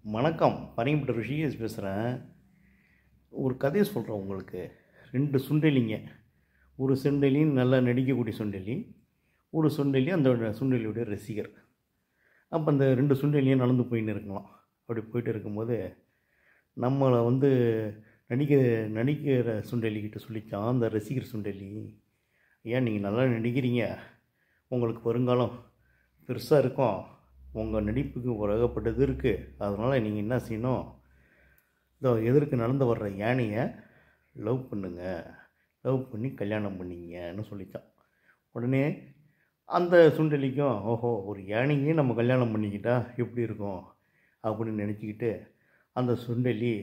வணக்கம். பரங்கிப்பட்ட ரிஷிகேஷ் பேசுகிறேன். ஒரு கதையை சொல்கிறேன் உங்களுக்கு. 2 சுண்டெலிங்க. ஒரு சுண்டெலி நல்லா நடிக்கக்கூடிய சுண்டெலி, ஒரு சுண்டெலி அந்த சுண்டெலியுடைய ரசிகர். அப்போ அந்த 2 சுண்டெலியும் நடந்து போயின்னு இருக்கலாம். அப்படி போயிட்டு இருக்கும்போது நம்மளை நடிக்கிற சுண்டெலிக்கிட்ட சொல்லித்தான் அந்த ரசிகர் சுண்டெலி, ஏன் நீங்கள் நல்லா நடிக்கிறீங்க, உங்களுக்கு வருங்காலம் பெருசாக இருக்கும், உங்கள் நடிப்புக்கு உலகப்பட்டது இருக்குது, அதனால் நீங்கள் என்ன செய்யணும், இதோ எதிர்க்கு நடந்து வர்ற யானையை லவ் பண்ணி கல்யாணம் பண்ணிங்கன்னு சொல்லித்தான். உடனே அந்த சுண்டெலிக்கும் ஓஹோ, ஒரு யானையே நம்ம கல்யாணம் பண்ணிக்கிட்டா எப்படி இருக்கும் அப்படின்னு நினச்சிக்கிட்டு அந்த சுண்டெலி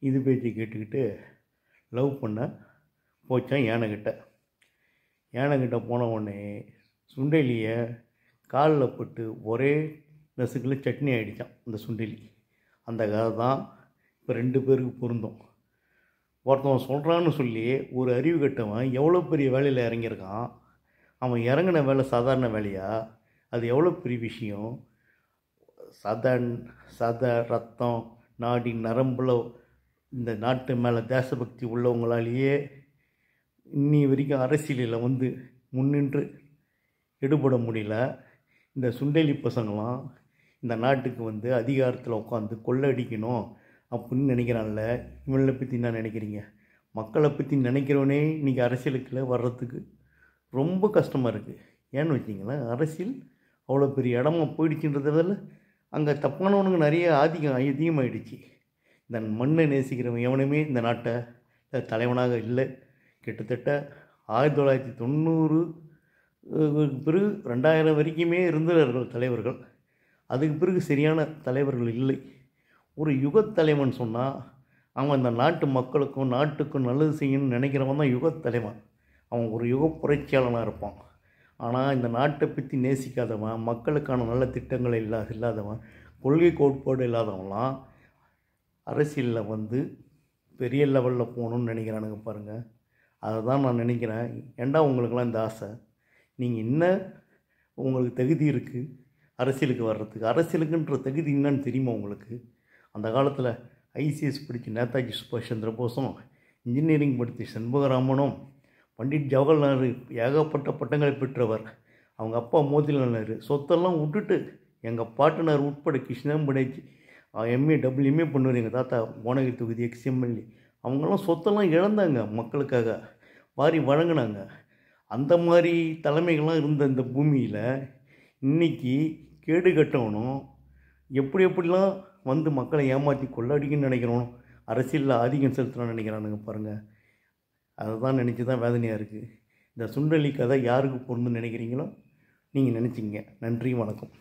இது பேச்சு கேட்டுக்கிட்டு லவ் பண்ண போச்சான் யானைக்கிட்ட போன உடனே சுண்டெலியை காலில் பட்டு ஒரே நசுக்கில் சட்னி ஆகிடுச்சான் அந்த சுண்டெலி. அந்த கதை தான் இப்போ 2 பேருக்கு பொருந்தும். ஒருத்தவன் சொல்கிறான்னு சொல்லி ஒரு அறிவு கட்டவன் எவ்வளோ பெரிய வேலையில் இறங்கியிருக்கான். அவன் இறங்கின வேலை சாதாரண வேலையா? அது எவ்வளோ பெரிய விஷயம். சத ரத்தம் நாடி நரம்பில் இந்த நாட்டு மேலே தேசபக்தி உள்ளவங்களாலேயே இன்னி வரைக்கும் அரசியலில் முன்னின்று எடுபட முடியல. இந்த சுண்டெலி பசங்களாம் இந்த நாட்டுக்கு அதிகாரத்தில் உட்காந்து கொள்ளடிக்கணும் அப்படின்னு நினைக்கிறான்ல. இவனை பற்றி என்ன நினைக்கிறீங்க? மக்களை பற்றி நினைக்கிறவனே இன்றைக்கி அரசியலுக்குள்ள வர்றதுக்கு ரொம்ப கஷ்டமாக இருக்குது. ஏன்னு வச்சிங்களேன், அரசியல் அவ்வளோ பெரிய இடமா போயிடுச்சுன்றதில் அங்கே தப்பானவனுங்க நிறைய அதிகமாகிடுச்சு. இந்த மண்ணை நேசிக்கிறவன் எவனுமே இந்த நாட்டை தலைவனாக இல்லை. கிட்டத்தட்ட 1990 பிறகு 2000 வரைக்குமே இருந்தார்கள் தலைவர்கள். அதுக்கு பிறகு சரியான தலைவர்கள் இல்லை. ஒரு யுகத்தலைவன் சொன்னால் அவன் இந்த நாட்டு மக்களுக்கும் நாட்டுக்கும் நல்லது செய்யணும்னு நினைக்கிறவன் தான் யுகத்தலைவன். அவன் ஒரு யுக புரட்சியாளனாக இருப்பான். ஆனால் இந்த நாட்டை பற்றி நேசிக்காதவன், மக்களுக்கான நல்ல திட்டங்கள் இல்லாதவன், கொள்கை கோட்பாடு இல்லாதவன்லாம் அரசியலில் பெரிய லெவலில் போகணுன்னு நினைக்கிறானுங்க பாருங்கள். அதை தான் நான் நினைக்கிறேன். ஏண்டா உங்களுக்கெல்லாம் இந்த ஆசை? நீங்கள் என்ன உங்களுக்கு தகுதி இருக்குது அரசியலுக்கு வர்றதுக்கு? அரசியலுக்குன்ற தகுதி என்னன்னு தெரியுமா உங்களுக்கு? அந்த காலத்தில் ஐசிஎஸ் படித்த நேதாஜி சுபாஷ் சந்திர போஸும், இன்ஜினியரிங் படித்த சண்முகராமனும், பண்டிட் ஜவஹர்லால் நேரு ஏகப்பட்ட பட்டங்களை பெற்றவர். அவங்க அப்பா மோதிலால் நேரு சொத்தெல்லாம் விட்டுட்டு எங்கள் பாட்டனார் உட்பட கிருஷ்ணம்படேஜி எம்ஏ டபிள்யூஎம்ஏ பண்ணுவார். எங்கள் தாத்தா ஓனகி தொகுதி எக்ஸ்எம்எல்ஏ. அவங்கெல்லாம் சொத்தெல்லாம் இழந்தாங்க, மக்களுக்காக வாரி வழங்கினாங்க. அந்த மாதிரி தலைமைகள்லாம் இருந்த இந்த பூமியில் இன்றைக்கி கேடு கட்டவனும் எப்படிலாம் மக்களை ஏமாற்றி கொள்ளடிக்குன்னு நினைக்கிறோம், அரசியலில் ஆதிக்கம் செலுத்தணும்னு நினைக்கிறானுங்க பாருங்கள். அதை தான் நினச்சி தான் வேதனையாக இருக்குது. இந்த சுண்டெலி கதை யாருக்கு பொருந்துன்னு நினைக்கிறீங்களோ நீங்கள் நினச்சிங்க. நன்றி, வணக்கம்.